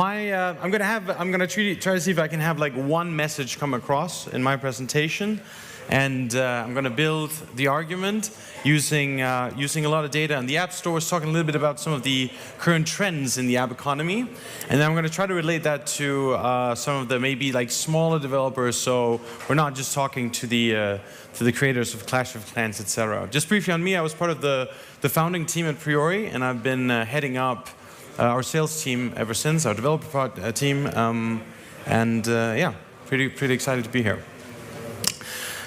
I'm gonna try to see if I can have like one message come across in my presentation, and I'm gonna build the argument using a lot of data in the app stores, talking a little bit about some of the current trends in the app economy, and then I'm gonna try to relate that to some of the maybe like smaller developers. So we're not just talking to the creators of Clash of Clans, etc. Just briefly on me, I was part of the founding team at Priori, and I've been heading up our sales team ever since, our developer team, yeah, pretty excited to be here.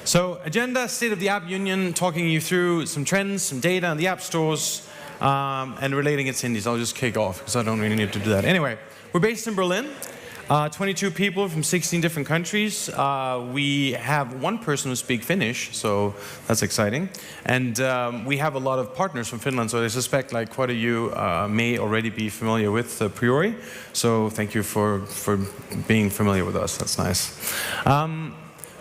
So agenda, State of the App Union, talking you through some trends, some data in the app stores, and relating it to indies. I'll just kick off because I don't really need to do that. Anyway, we're based in Berlin. 22 people from 16 different countries. We have one person who speaks Finnish, so that's exciting. And we have a lot of partners from Finland, so I suspect like quite a you may already be familiar with Priori. So thank you for being familiar with us. That's nice.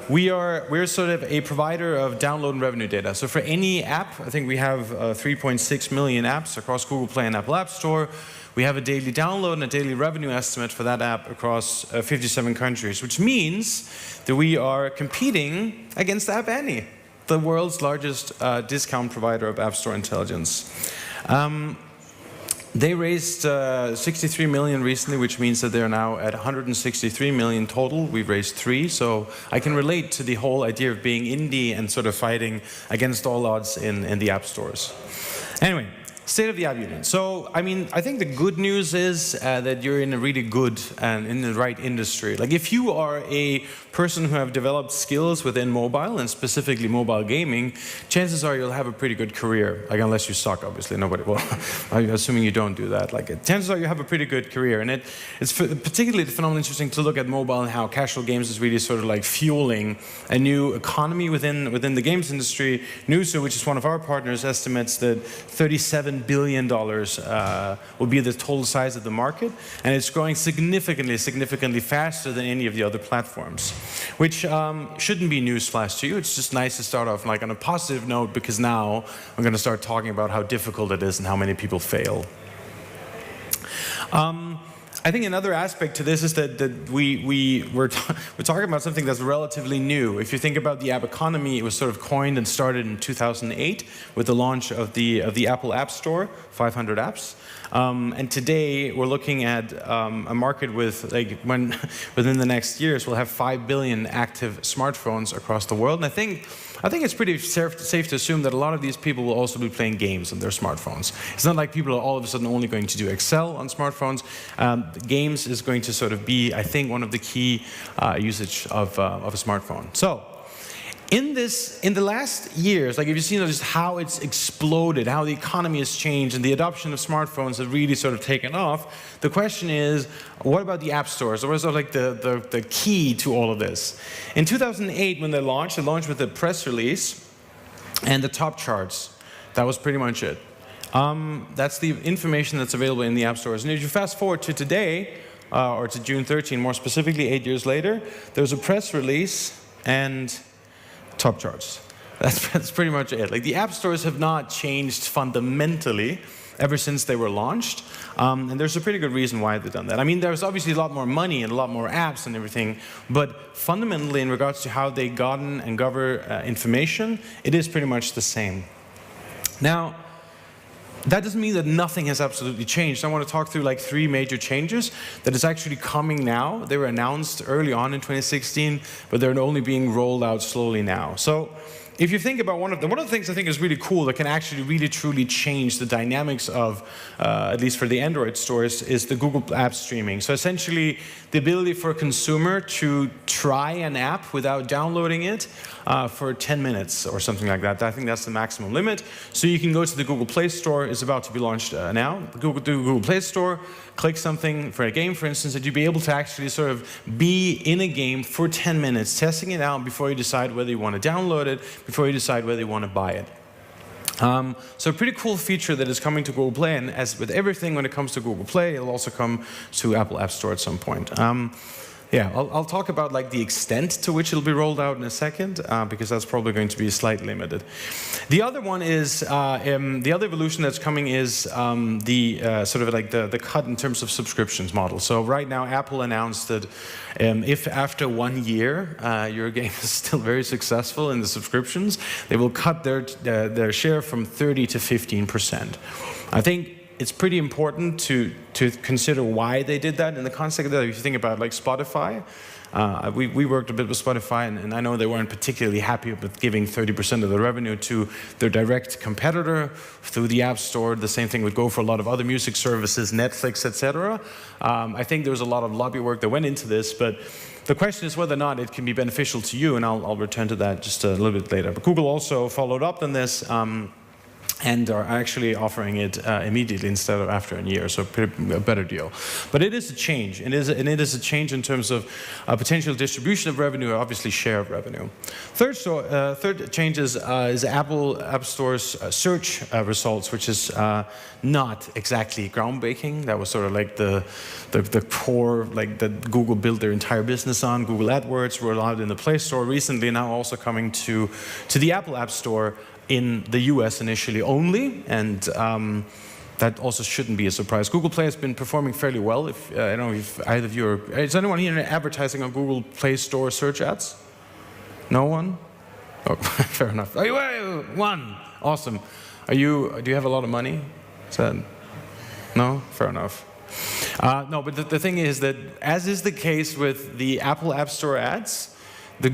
We're sort of a provider of download and revenue data. So for any app, I think we have 3.6 million apps across Google Play and Apple App Store. We have a daily download and a daily revenue estimate for that app across 57 countries, which means that we are competing against App Annie, the world's largest discount provider of App Store intelligence. They raised 63 million recently, which means that they're now at 163 million total. We've raised 3, so I can relate to the whole idea of being indie and sort of fighting against all odds in the app stores. Anyway, State of the App Union. So, I mean, I think the good news is that you're in a really good and in the right industry. Like, if you are a person who have developed skills within mobile, and specifically mobile gaming, chances are you'll have a pretty good career. Like, unless you suck, obviously. Nobody will. I'm assuming you don't do that. Like, chances are you have a pretty good career. And it's particularly phenomenally interesting to look at mobile and how casual games is really sort of like fueling a new economy within the games industry. Newzoo, which is one of our partners, estimates that $37 billion will be the total size of the market, and it's growing significantly faster than any of the other platforms, which shouldn't be newsflash to you. It's just nice to start off like on a positive note, because now I'm going to start talking about how difficult it is and how many people fail. I think another aspect to this is that we're talking about something that's relatively new. If you think about the app economy, it was sort of coined and started in 2008 with the launch of the Apple App Store, 500 apps. And today we're looking at a market with like within the next years we'll have 5 billion active smartphones across the world. And I think it's pretty safe to assume that a lot of these people will also be playing games on their smartphones. It's not like people are all of a sudden only going to do Excel on smartphones. Games is going to sort of be, I think, one of the key usage of a smartphone. So, in the last years, like if you've seen just how it's exploded, how the economy has changed, and the adoption of smartphones has really sort of taken off, the question is, what about the app stores? What is sort of like the key to all of this? In 2008, when they launched with a press release and the top charts. That was pretty much it. That's the information that's available in the app stores. And if you fast forward to today, or to June 13, more specifically 8 years later, there's a press release and top charts. That's pretty much it. Like, the app stores have not changed fundamentally ever since they were launched, and there's a pretty good reason why they've done that. I mean, there's obviously a lot more money and a lot more apps and everything, but fundamentally, in regards to how they govern and govern information, it is pretty much the same. Now, that doesn't mean that nothing has absolutely changed. I want to talk through like 3 major changes that is actually coming now. They were announced early on in 2016, but they're only being rolled out slowly now. So, if you think about one of the things I think is really cool that can actually really truly change the dynamics of, at least for the Android stores, is the Google App Streaming. So essentially, the ability for a consumer to try an app without downloading it for 10 minutes or something like that. I think that's the maximum limit. So you can go to the Google Play Store. It's about to be launched now. Google Play Store, click something for a game, for instance, that you'd be able to actually sort of be in a game for 10 minutes, testing it out before you decide whether you want to download it, before you decide whether you want to buy it. So a pretty cool feature that is coming to Google Play, and as with everything when it comes to Google Play, it'll also come to Apple App Store at some point. Yeah, I'll talk about like the extent to which it'll be rolled out in a second, because that's probably going to be slightly limited. The other one is, the other evolution that's coming is the sort of like the cut in terms of subscriptions model. So right now, Apple announced that if after 1 year your game is still very successful in the subscriptions, they will cut their share from 30 to 15%. I think it's pretty important to consider why they did that in the context of that. If you think about like Spotify, we worked a bit with Spotify, and I know they weren't particularly happy with giving 30% of the revenue to their direct competitor through the App Store. The same thing would go for a lot of other music services, Netflix, etc. I think there was a lot of lobby work that went into this, but the question is whether or not it can be beneficial to you, and I'll return to that just a little bit later. But Google also followed up on this, and are actually offering it immediately instead of after a year, so a better deal. But it is a change, and it is a change in terms of potential distribution of revenue, obviously share of revenue. Third change is Apple App Store's search results, which is not exactly groundbreaking. That was sort of like the core, like that Google built their entire business on. Google AdWords rolled out in the Play Store recently, now also coming to the Apple App Store in the US initially only, and that also shouldn't be a surprise. Google Play has been performing fairly well. If I don't know if either of you are, is anyone here advertising on Google Play Store search ads? No one? Oh, fair enough. Oh, one. Awesome. Do you have a lot of money? Is that, no? Fair enough. No, but the thing is that, as is the case with the Apple App Store ads, the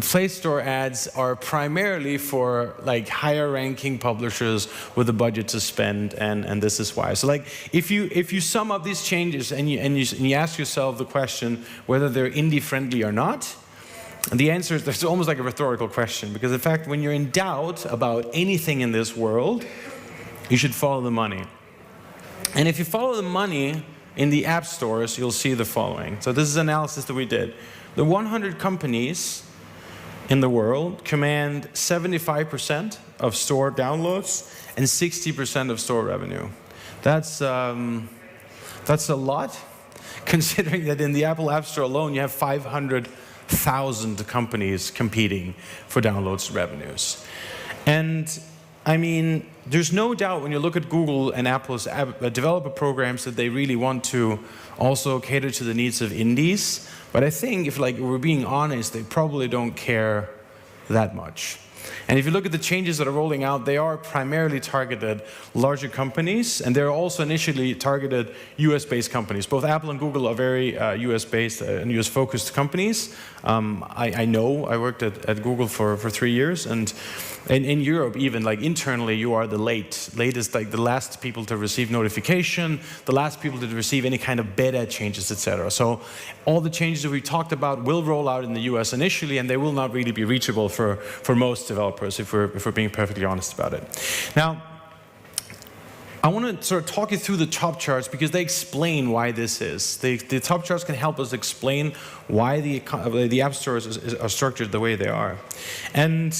Play Store ads are primarily for like higher ranking publishers with a budget to spend, and this is why. So like if you sum up these changes and you ask yourself the question whether they're indie friendly or not, the answer is, it's almost like a rhetorical question, because in fact when you're in doubt about anything in this world, you should follow the money. And if you follow the money in the app stores, you'll see the following. So this is analysis that we did. The 100 companies in the world command 75% of store downloads and 60% of store revenue. That's a lot, considering that in the Apple App Store alone you have 500,000 companies competing for downloads revenues. And I mean, there's no doubt when you look at Google and Apple's developer programs that they really want to also cater to the needs of indies. But I think if we're being honest, they probably don't care that much. And if you look at the changes that are rolling out, they are primarily targeted larger companies, and they're also initially targeted US-based companies. Both Apple and Google are very US-based and US-focused companies. I know, I worked at Google for 3 years, and in Europe even, like internally, you are the latest, like the last people to receive notification, the last people to receive any kind of beta changes, etc. So all the changes that we talked about will roll out in the US initially, and they will not really be reachable for most developers, if we're being perfectly honest about it. Now, I want to sort of talk you through the top charts because they explain why this is. The top charts can help us explain why the app stores are structured the way they are. And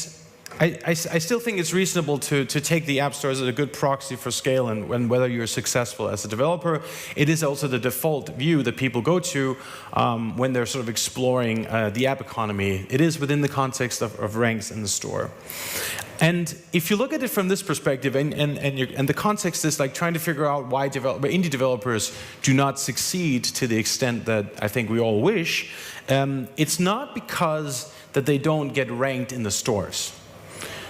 I still think it's reasonable to take the app stores as a good proxy for scale and whether you're successful as a developer. It is also the default view that people go to when they're sort of exploring the app economy. It is within the context of ranks in the store. And if you look at it from this perspective, and the context is like trying to figure out why indie developers do not succeed to the extent that I think we all wish, it's not because that they don't get ranked in the stores.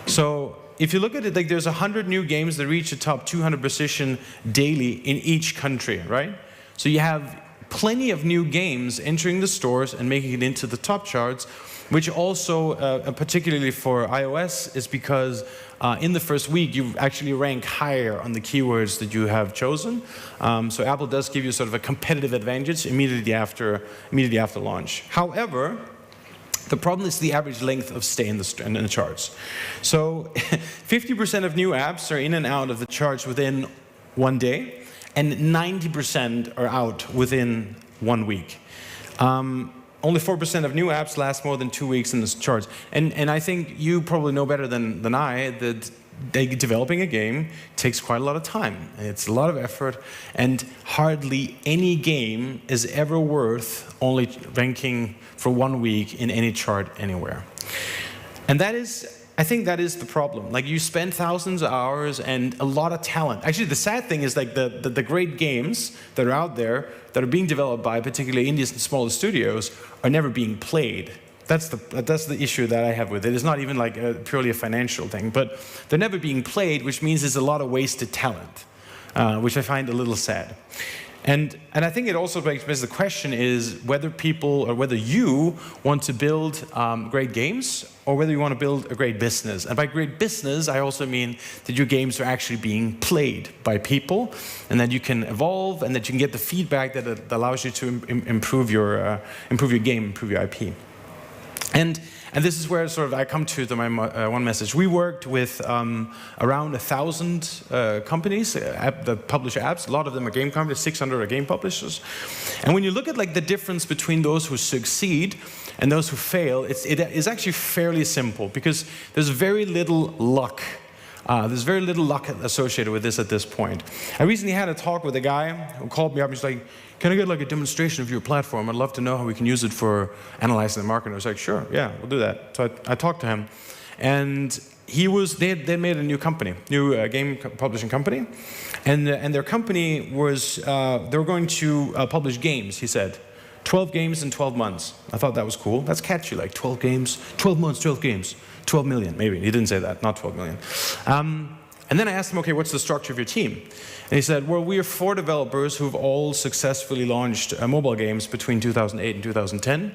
So if you look at it, like there's 100 new games that reach the top 200 position daily in each country, right? So you have plenty of new games entering the stores and making it into the top charts, which also, particularly for iOS, is because in the first week you actually rank higher on the keywords that you have chosen. So Apple does give you sort of a competitive advantage immediately after launch. However, the problem is the average length of stay in the charts. So 50% of new apps are in and out of the charts within 1 day, and 90% are out within 1 week. Only 4% of new apps last more than 2 weeks in the charts. And I think you probably know better than I that developing a game takes quite a lot of time. It's a lot of effort, and hardly any game is ever worth only ranking for 1 week in any chart anywhere. And I think that is the problem. Like, you spend thousands of hours and a lot of talent. Actually, the sad thing is, like, the great games that are out there that are being developed by particularly indies and smaller studios are never being played. That's the issue that I have with it. It's not even like purely a financial thing, but they're never being played, which means there's a lot of wasted talent, which I find a little sad. And I think it also makes the question is whether people, or whether you want to build great games, or whether you want to build a great business. And by great business, I also mean that your games are actually being played by people, and that you can evolve, and that you can get the feedback that allows you to improve your game, improve your IP. And this is where sort of I come to my one message. We worked with around 1,000 companies that publish apps. A lot of them are game companies. 600 are game publishers. And when you look at like the difference between those who succeed and those who fail, it is actually fairly simple, because there's very little luck. There's very little luck associated with this at this point. I recently had a talk with a guy who called me up. He's like, "Can I get like a demonstration of your platform? I'd love to know how we can use it for analyzing the market." I was like, "Sure, yeah, we'll do that." So I talked to him, and they made a new company, game publishing company, and their company was they were going to publish games. He said, 12 games in 12 months. I thought that was cool. That's catchy, like 12 games, 12 months, 12 games. 12 million, maybe. He didn't say that, not 12 million. And then I asked him, okay, what's the structure of your team? And he said, well, we are 4 developers who've all successfully launched mobile games between 2008 and 2010.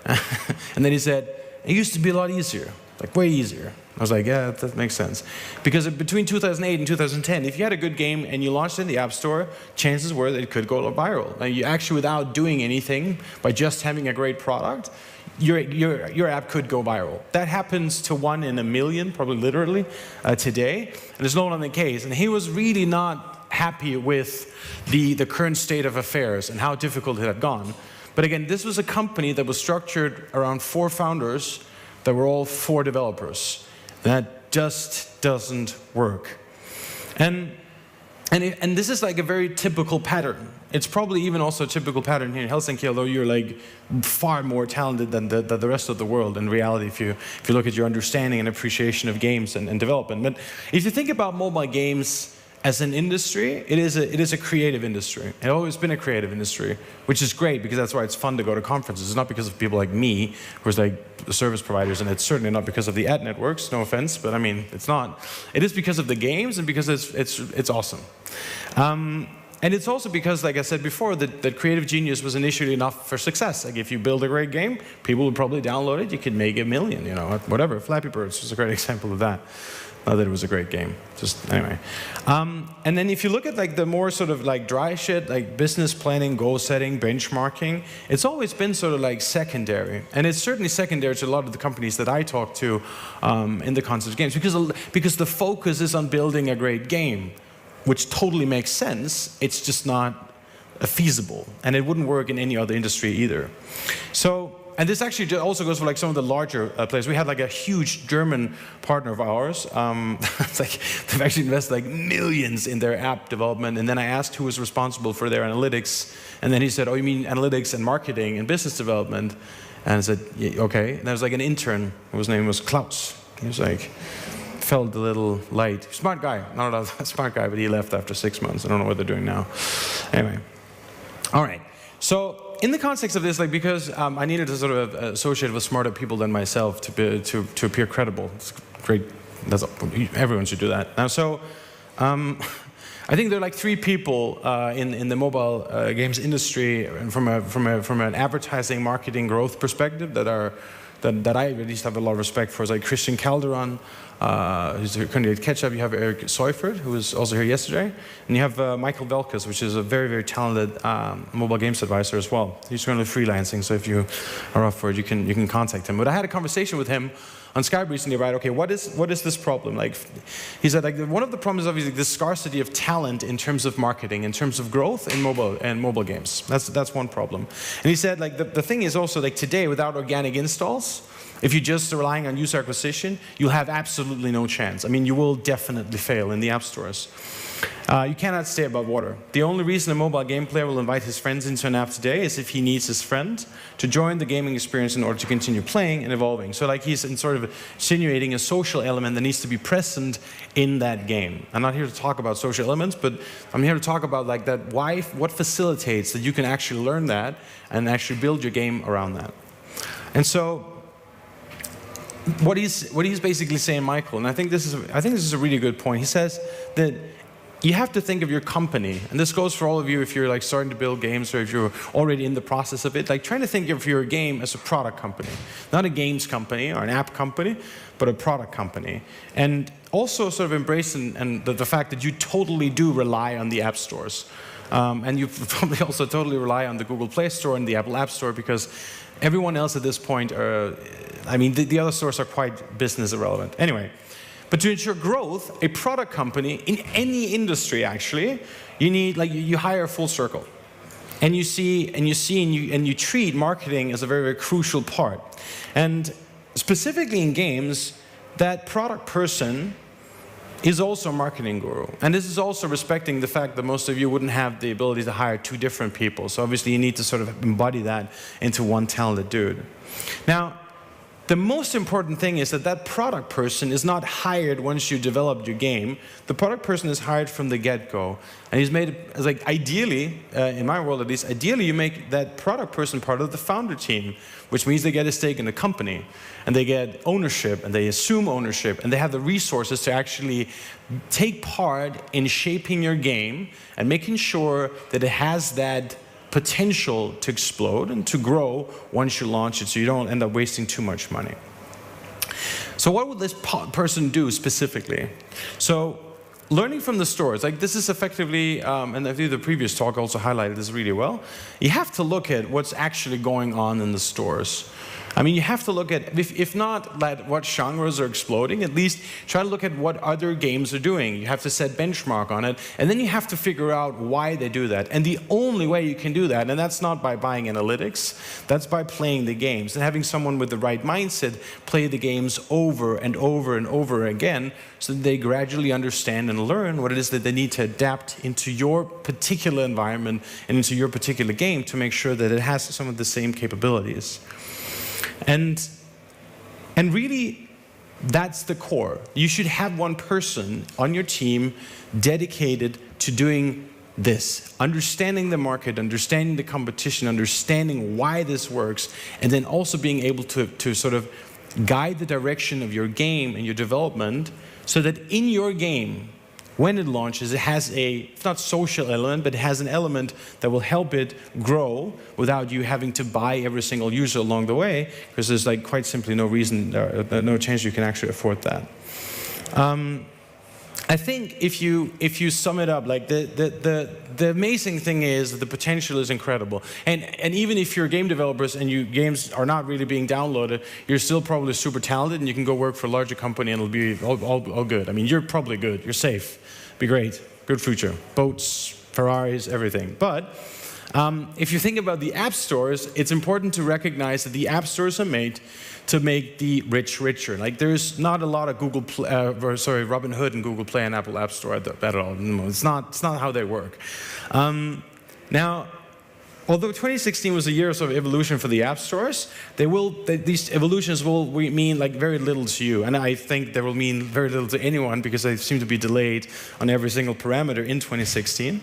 And then he said, it used to be a lot easier, like way easier. I was like, yeah, that makes sense. Because between 2008 and 2010, if you had a good game and you launched it in the App Store, chances were that it could go viral. And you actually, without doing anything, by just having a great product, your app could go viral. That happens to 1 in a million, probably literally, today. And it's no longer the case. And he was really not happy with the current state of affairs and how difficult it had gone. But again, this was a company that was structured around 4 founders that were all 4 developers. That just doesn't work. And this is like a very typical pattern. It's probably even also a typical pattern here in Helsinki, although you're like far more talented than the rest of the world in reality if you look at your understanding and appreciation of games and development. But if you think about mobile games as an industry, it is a creative industry. It's always been a creative industry, which is great because that's why it's fun to go to conferences. It's not because of people like me, who's like the service providers, and it's certainly not because of the ad networks, no offense, but I mean, it's not. It is because of the games and because it's awesome. And it's also because, like I said before, that creative genius was initially enough for success. Like if you build a great game, people would probably download it. You could make 1 million, you know, whatever. Flappy Birds was a great example of that. Not that it was a great game, just anyway. And then if you look at like the more sort of like dry shit, like business planning, goal setting, benchmarking, it's always been sort of like secondary. And it's certainly secondary to a lot of the companies that I talk to in the concept of games, because the focus is on building a great game, which totally makes sense. It's just not feasible, and it wouldn't work in any other industry either. So. And this actually also goes for like some of the larger players. We had like a huge German partner of ours. It's like they've actually invested like millions in their app development. And then I asked who was responsible for their analytics. And then he said, oh, you mean analytics and marketing and business development? And I said, yeah, okay. And there was like an intern whose name was Klaus. He was like, felt a little light. Smart guy. Not a smart guy, but he left after 6 months. I don't know what they're doing now. Anyway. All right. So in the context of this, like because I needed to sort of associate with smarter people than myself to appear credible. It's great. Everyone should do that. Now, so I think there are like 3 people in the mobile games industry, and from an advertising, marketing, growth perspective that I at least have a lot of respect for. Is like Christian Calderon, who's currently at Ketchup. You have Eric Seufert, who was also here yesterday, and you have Michael Velkus, which is a very, very talented mobile games advisor as well. He's currently freelancing, so if you are up for it, you can contact him. But I had a conversation with him on Skype recently about, okay, what is this problem? Like, he said, like, one of the problems is obviously the scarcity of talent in terms of marketing, in terms of growth in mobile games. That's one problem. And he said, like, the thing is also, like, today, without organic installs, if you're just relying on user acquisition, you'll have absolutely no chance. I mean, you will definitely fail in the app stores. You cannot stay above water. The only reason a mobile game player will invite his friends into an app today is if he needs his friend to join the gaming experience in order to continue playing and evolving. So like he's in sort of insinuating a social element that needs to be present in that game. I'm not here to talk about social elements, but I'm here to talk about like that what facilitates that you can actually learn that and actually build your game around that. And so what he's basically saying, Michael, and I think this is a really good point. He says that you have to think of your company, and this goes for all of you if you're like starting to build games or if you're already in the process of it, like trying to think of your game as a product company, not a games company or an app company, but a product company. And also sort of embrace the fact that you totally do rely on the app stores. And you probably also totally rely on the Google Play Store and the Apple App Store because everyone else at this point are, I mean, the other stores are quite business irrelevant. Anyway. But to ensure growth, a product company in any industry actually, you need you hire a full circle, and you treat marketing as a very, very crucial part. And specifically in games, that product person is also a marketing guru. And this is also respecting the fact that most of you wouldn't have the ability to hire two different people. So obviously you need to sort of embody that into one talented dude. Now, the most important thing is that product person is not hired once you develop your game. The product person is hired from the get-go. And he's made it, like, ideally, in my world at least, ideally you make that product person part of the founder team, which means they get a stake in the company, and they get ownership, and they assume ownership, and they have the resources to actually take part in shaping your game and making sure that it has that potential to explode and to grow once you launch it, so you don't end up wasting too much money. So what would this person do specifically? So learning from the stores, like this is effectively, and I think the previous talk also highlighted this really well, you have to look at what's actually going on in the stores. I mean, you have to look at, if not like what genres are exploding, at least try to look at what other games are doing. You have to set benchmark on it, and then you have to figure out why they do that. And the only way you can do that, and that's not by buying analytics, that's by playing the games and having someone with the right mindset play the games over and over and over again, so that they gradually understand and learn what it is that they need to adapt into your particular environment and into your particular game to make sure that it has some of the same capabilities. And really, that's the core. You should have one person on your team dedicated to doing this, understanding the market, understanding the competition, understanding why this works, and then also being able to sort of guide the direction of your game and your development so that in your game, when it launches, it has it's not social element, but it has an element that will help it grow without you having to buy every single user along the way, because there's like quite simply no reason, no chance you can actually afford that. I think if you sum it up, like the amazing thing is that the potential is incredible, and even if you're game developers and your games are not really being downloaded, you're still probably super talented and you can go work for a larger company and it'll be all good. I mean, you're probably good, you're safe, be great, good future, boats, Ferraris, everything. But if you think about the app stores, it's important to recognize that the app stores are made to make the rich richer. Like there's not a lot of Robinhood and Google Play and Apple App Store at all. No, it's not how they work. Now, although 2016 was a year of sort of evolution for the app stores, these evolutions will mean like very little to you, and I think they will mean very little to anyone because they seem to be delayed on every single parameter in 2016.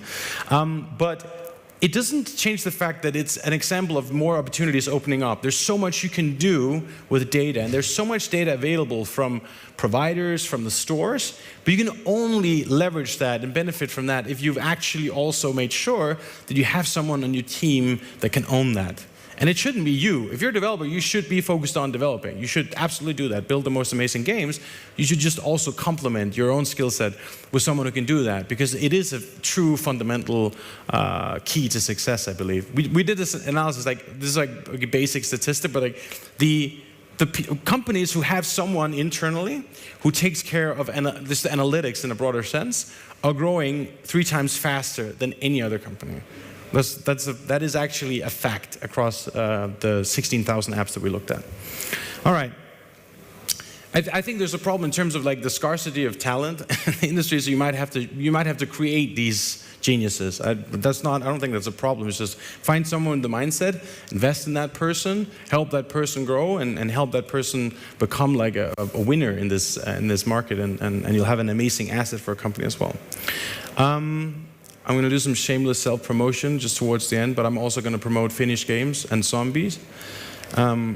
But it doesn't change the fact that it's an example of more opportunities opening up. There's so much you can do with data, and there's so much data available from providers, from the stores, but you can only leverage that and benefit from that if you've actually also made sure that you have someone on your team that can own that. And it shouldn't be you. If you're a developer, you should be focused on developing. You should absolutely do that, build the most amazing games. You should just also complement your own skill set with someone who can do that, because it is a true fundamental key to success, I believe. We did this analysis, like this is like a basic statistic, but like the companies who have someone internally who takes care of this analytics in a broader sense are growing 3 times faster than any other company. That is actually a fact across the 16,000 apps that we looked at. All right. I think there's a problem in terms of like the scarcity of talent in the industry, so you might have to create these geniuses. I don't think that's a problem. It's just find someone with the mindset, invest in that person, help that person grow, and help that person become like a winner in this market, and you'll have an amazing asset for a company as well. I'm going to do some shameless self-promotion just towards the end, but I'm also going to promote Finnish games and zombies.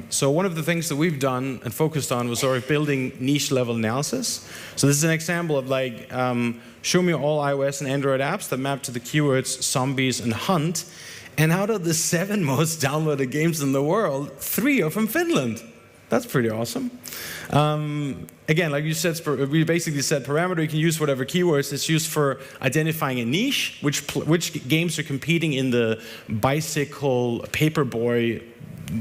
So one of the things that we've done and focused on was sort of building niche-level analysis. So this is an example of like, show me all iOS and Android apps that map to the keywords zombies and hunt. And out of the 7 most downloaded games in the world, 3 are from Finland. That's pretty awesome. Again, like you said, we basically said parameter, you can use whatever keywords. It's used for identifying a niche, which games are competing in the bicycle paperboy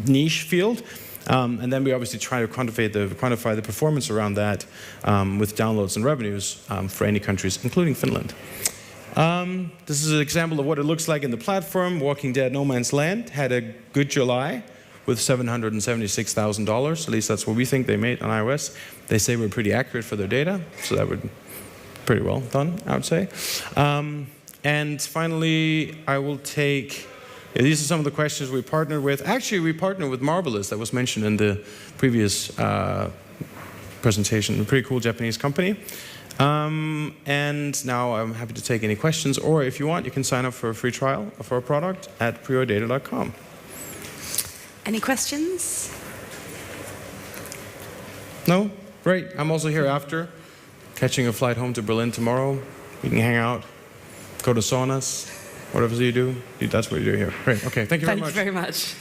niche field. And then we obviously try to quantify the performance around that with downloads and revenues for any countries, including Finland. This is an example of what it looks like in the platform. Walking Dead No Man's Land had a good July with $776,000. At least that's what we think they made on iOS. They say we're pretty accurate for their data, so that would be pretty well done, I would say. And finally, I will take... these are some of the questions we partnered with. Actually, we partnered with Marvelous, that was mentioned in the previous presentation. A pretty cool Japanese company. And now I'm happy to take any questions, or if you want, you can sign up for a free trial of our product at prioridata.com. Any questions? No? Great. I'm also here after, catching a flight home to Berlin tomorrow. We can hang out, go to saunas, whatever you do, that's what you do here. Great. Okay, thank you very much. Thank you very much.